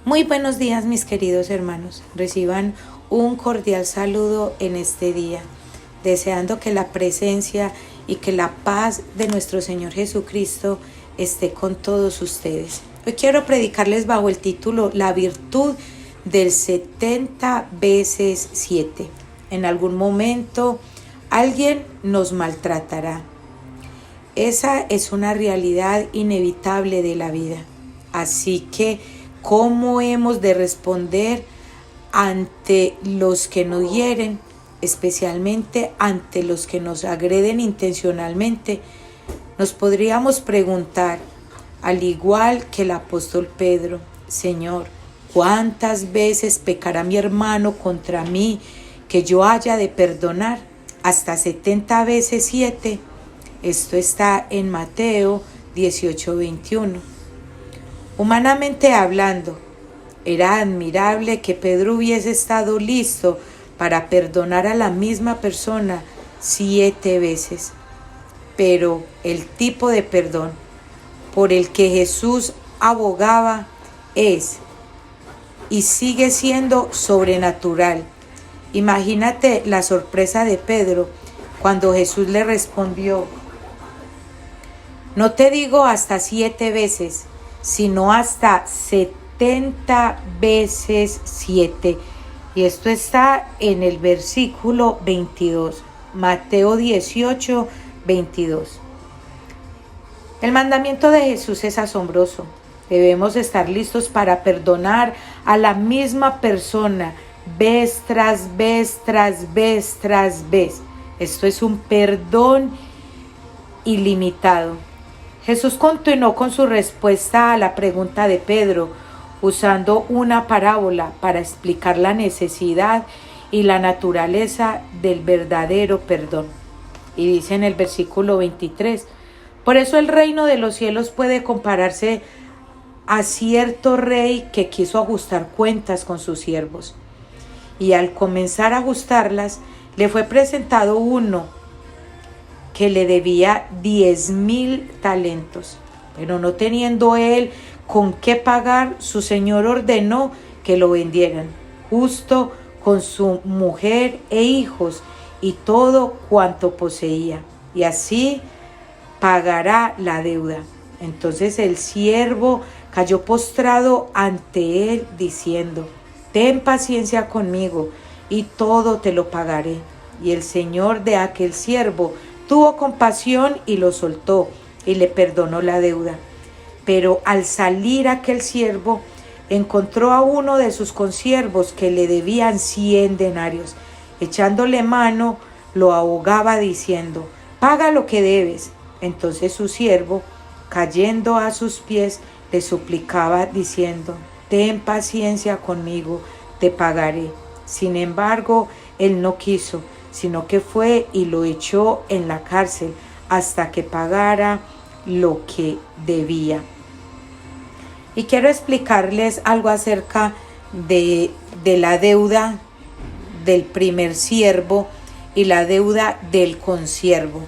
Muy buenos días, mis queridos hermanos. Reciban un cordial saludo en este día, deseando que la presencia y que la paz de nuestro Señor Jesucristo esté con todos ustedes. Hoy quiero predicarles bajo el título La virtud del 70 veces 7. En algún momento alguien nos maltratará. Esa es una realidad inevitable de la vida. Así que, ¿cómo hemos de responder ante los que nos hieren, especialmente ante los que nos agreden intencionalmente? Nos podríamos preguntar, al igual que el apóstol Pedro: Señor, ¿cuántas veces pecará mi hermano contra mí que yo haya de perdonar? ¿Hasta 70 veces 7? Esto está en Mateo 18:21. Humanamente hablando, era admirable que Pedro hubiese estado listo para perdonar a la misma persona 7 veces. Pero el tipo de perdón por el que Jesús abogaba es y sigue siendo sobrenatural. Imagínate la sorpresa de Pedro cuando Jesús le respondió: no te digo hasta 7 veces, sino hasta 70 veces 7. Y esto está en el versículo 22, Mateo 18, 22. El mandamiento de Jesús es asombroso. Debemos estar listos para perdonar a la misma persona vez tras vez, tras vez, tras vez. Esto es un perdón ilimitado. Jesús continuó con su respuesta a la pregunta de Pedro, usando una parábola para explicar la necesidad y la naturaleza del verdadero perdón. Y dice en el versículo 23, por eso el reino de los cielos puede compararse a cierto rey que quiso ajustar cuentas con sus siervos. Y al comenzar a ajustarlas, le fue presentado uno que le debía 10,000 talentos. Pero no teniendo él con qué pagar, su señor ordenó que lo vendieran, justo con su mujer e hijos y todo cuanto poseía, y así pagará la deuda. Entonces el siervo cayó postrado ante él, diciendo: ten paciencia conmigo, y todo te lo pagaré. Y el señor de aquel siervo tuvo compasión y lo soltó, y le perdonó la deuda. Pero al salir aquel siervo, encontró a uno de sus consiervos que le debían 100 denarios. Echándole mano, lo ahogaba diciendo: paga lo que debes. Entonces su siervo, cayendo a sus pies, le suplicaba diciendo: ten paciencia conmigo, te pagaré. Sin embargo, él no quiso, sino que fue y lo echó en la cárcel hasta que pagara lo que debía. Y quiero explicarles algo acerca de la deuda del primer siervo y la deuda del consiervo.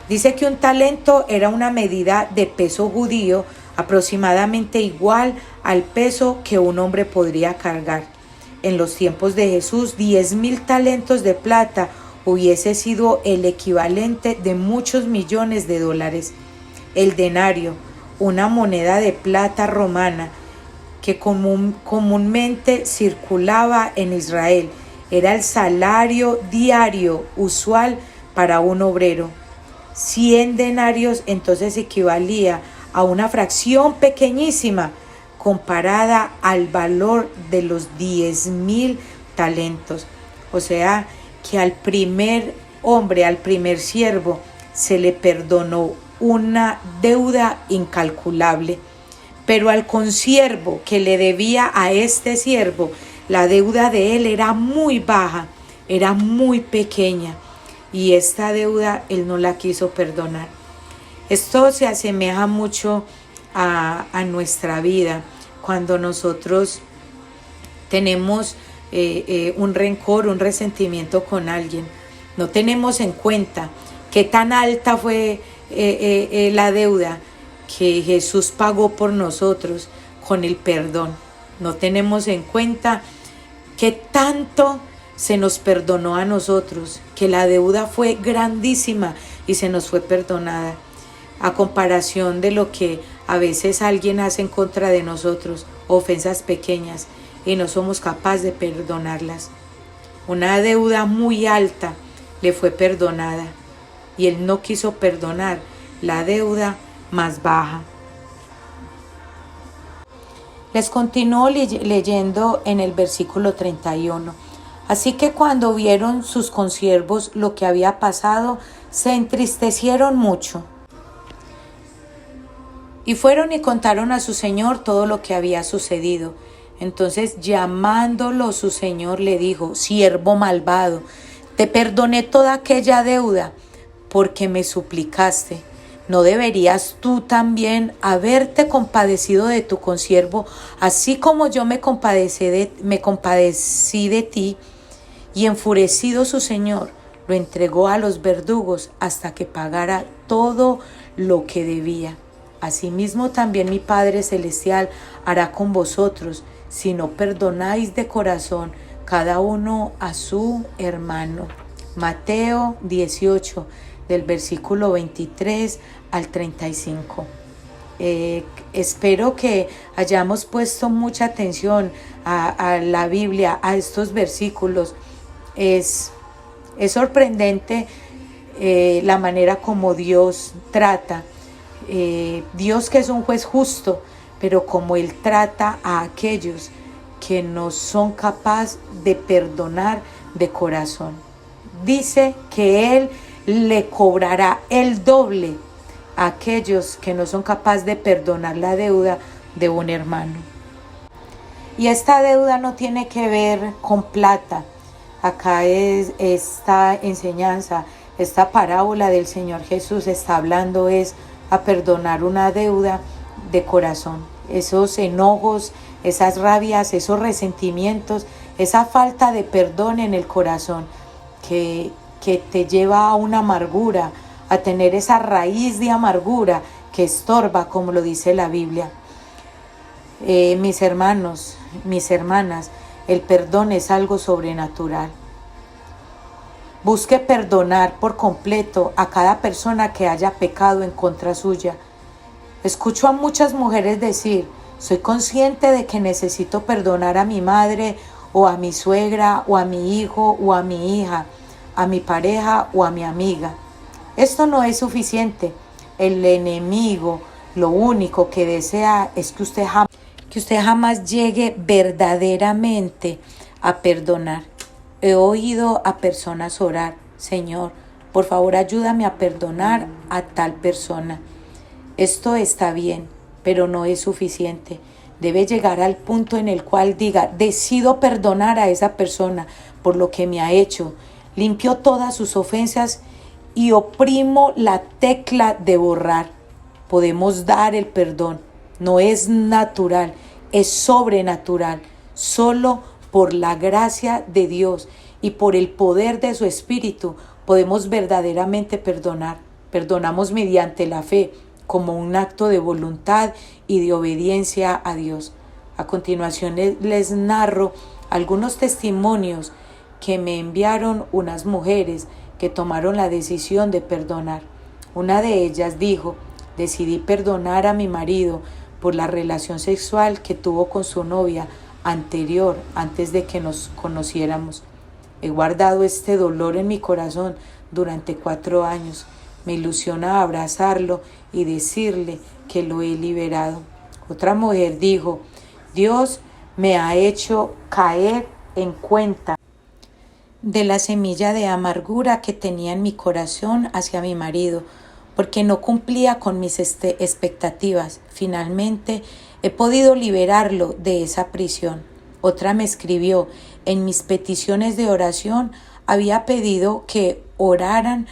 Dice que un talento era una medida de peso judío aproximadamente igual al peso que un hombre podría cargar. En los tiempos de Jesús, 10,000 talentos de plata hubiese sido el equivalente de muchos millones de dólares. El denario, una moneda de plata romana que comúnmente circulaba en Israel, era el salario diario usual para un obrero. 100 denarios entonces equivalía a una fracción pequeñísima comparada al valor de los 10,000 talentos. O sea, que al primer hombre, al primer siervo, se le perdonó una deuda incalculable. Pero al consiervo que le debía a este siervo, la deuda de él era muy baja, era muy pequeña, y esta deuda él no la quiso perdonar. Esto se asemeja mucho a nuestra vida, cuando nosotros tenemos un rencor, un resentimiento con alguien. No tenemos en cuenta qué tan alta fue la deuda que Jesús pagó por nosotros con el perdón. No tenemos en cuenta que tanto se nos perdonó a nosotros, que la deuda fue grandísima y se nos fue perdonada, a comparación de lo que a veces alguien hace en contra de nosotros, ofensas pequeñas, y no somos capaces de perdonarlas. Una deuda muy alta le fue perdonada y él no quiso perdonar la deuda más baja. Les continúo leyendo en el versículo 31. Así que cuando vieron sus consiervos lo que había pasado, se entristecieron mucho. Y fueron y contaron a su señor todo lo que había sucedido. Entonces, llamándolo su señor, le dijo: siervo malvado, te perdoné toda aquella deuda porque me suplicaste. ¿No deberías tú también haberte compadecido de tu consiervo, así como yo me compadecí de ti? Y enfurecido su señor, lo entregó a los verdugos hasta que pagara todo lo que debía. Asimismo también mi Padre Celestial hará con vosotros, si no perdonáis de corazón cada uno a su hermano. Mateo 18, del versículo 23 al 35. Espero que hayamos puesto mucha atención a la Biblia, a estos versículos. Es sorprendente la manera como Dios trata. Dios, que es un juez justo, pero como Él trata a aquellos que no son capaces de perdonar de corazón. Dice que Él le cobrará el doble a aquellos que no son capaces de perdonar la deuda de un hermano. Y esta deuda no tiene que ver con plata. Acá es esta enseñanza, esta parábola del Señor Jesús está hablando es a perdonar una deuda de corazón. Esos enojos, esas rabias, esos resentimientos, esa falta de perdón en el corazón que te lleva a una amargura, a tener esa raíz de amargura que estorba, como lo dice la Biblia. Mis hermanos, mis hermanas, el perdón es algo sobrenatural. Busque perdonar por completo a cada persona que haya pecado en contra suya. Escucho a muchas mujeres decir: soy consciente de que necesito perdonar a mi madre o a mi suegra o a mi hijo o a mi hija, a mi pareja o a mi amiga. Esto no es suficiente. El enemigo lo único que desea es que usted jamás llegue verdaderamente a perdonar. He oído a personas orar: Señor, por favor ayúdame a perdonar a tal persona. Esto está bien, pero no es suficiente. Debe llegar al punto en el cual diga: decido perdonar a esa persona por lo que me ha hecho. Limpio todas sus ofensas y oprimo la tecla de borrar. Podemos dar el perdón. No es natural, es sobrenatural. Solo por la gracia de Dios y por el poder de su Espíritu podemos verdaderamente perdonar. Perdonamos mediante la fe, como un acto de voluntad y de obediencia a Dios. A continuación les narro algunos testimonios que me enviaron unas mujeres que tomaron la decisión de perdonar. Una de ellas dijo: decidí perdonar a mi marido por la relación sexual que tuvo con su novia anterior, antes de que nos conociéramos. He guardado este dolor en mi corazón durante 4 años. Me ilusiona abrazarlo y decirle que lo he liberado. Otra mujer dijo: Dios me ha hecho caer en cuenta de la semilla de amargura que tenía en mi corazón hacia mi marido, porque no cumplía con mis expectativas. Finalmente he podido liberarlo de esa prisión. Otra me escribió: en mis peticiones de oración había pedido que oraran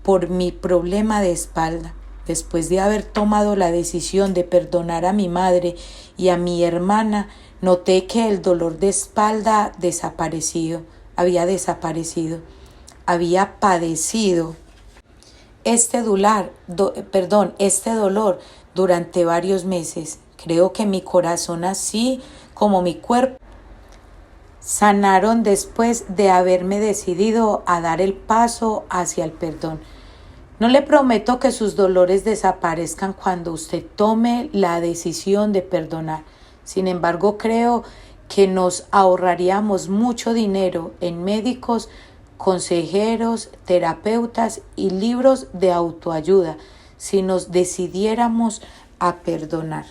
por mi problema de espalda. Después de haber tomado la decisión de perdonar a mi madre y a mi hermana, noté que el dolor de espalda había padecido este dolor durante varios meses. Creo que mi corazón, así como mi cuerpo sanaron después de haberme decidido a dar el paso hacia el perdón. No le prometo que sus dolores desaparezcan cuando usted tome la decisión de perdonar. Sin embargo, creo que nos ahorraríamos mucho dinero en médicos, consejeros, terapeutas y libros de autoayuda si nos decidiéramos a perdonar.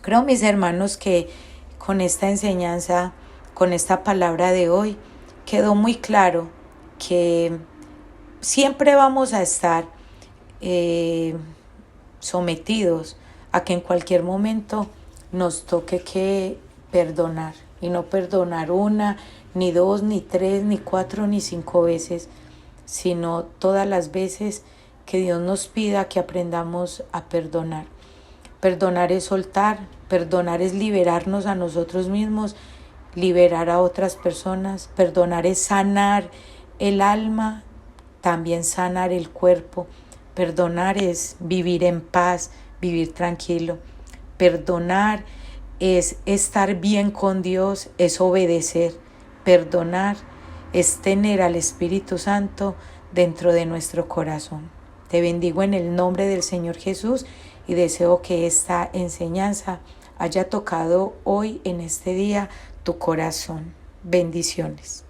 Creo, mis hermanos, que con esta enseñanza, con esta palabra de hoy, quedó muy claro que siempre vamos a estar sometidos a que en cualquier momento nos toque que perdonar, y no perdonar una, ni dos, ni tres, ni cuatro, ni cinco veces, sino todas las veces que Dios nos pida que aprendamos a perdonar. Perdonar es soltar, perdonar es liberarnos a nosotros mismos, liberar a otras personas, perdonar es sanar el alma, también sanar el cuerpo. Perdonar es vivir en paz, vivir tranquilo. Perdonar es estar bien con Dios, es obedecer. Perdonar es tener al Espíritu Santo dentro de nuestro corazón. Te bendigo en el nombre del Señor Jesús y deseo que esta enseñanza haya tocado hoy en este día tu corazón. Bendiciones.